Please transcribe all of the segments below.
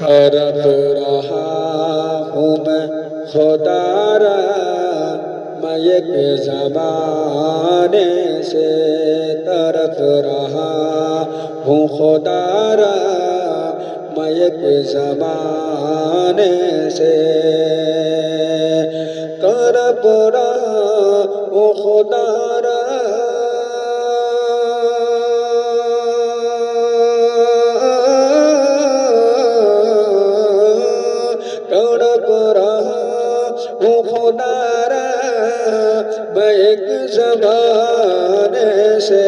طرف رہا ہوں میں خدا را میں ایک زمانے سے طرف رہا ہوں خدا را میں ایک زمانے سے طرف رہا ہوں خدا را خدا را میں ایک زمانے سے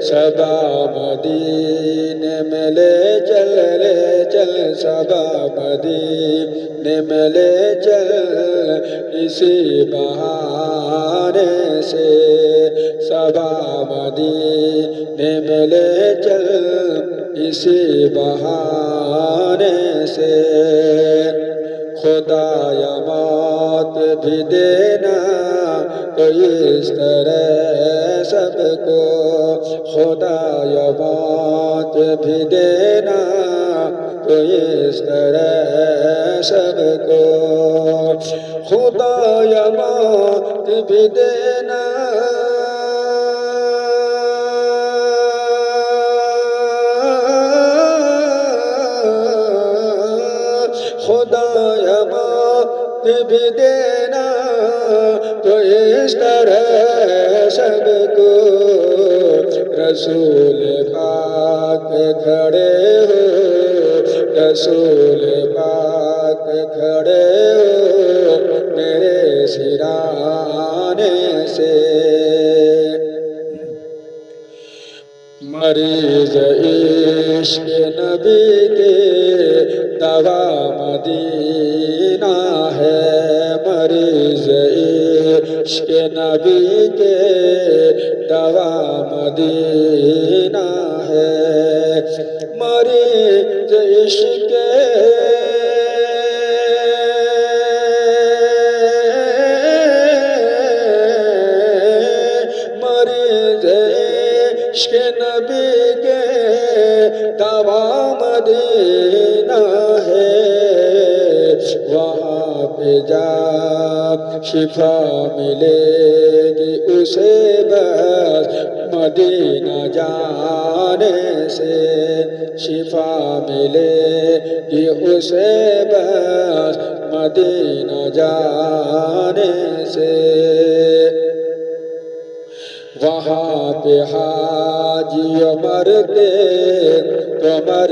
صبا مدینے میں لے چل صبا مدینے میں لے چل اسی بہانے سے صبا مدینے میں لے چل اسی بہانے سے خدایا موت بھی دینا تو اس طرح سب کو خدایا موت بھی دینا تو اس طرح سب کو خدایا موت بھی دینا خدایا موت بھی دینا تو اس طرح سب کو رسول پاک کھڑے ہو رسول پاک کھڑے ہو میرے سرانے سے مریض عشق نبی کے دوا مدینہ ہے مریض عشق نبی کے دوا مدینہ ہے مریض عشق مریض عشق نبی کے دوا مدینہ ہے وہاں پہ جا شفا ملے گی اسے بس مدینہ جانے سے شفا ملے گی اسے بس مدینہ جانے سے وہاں پہ حاجی مرتے تو مر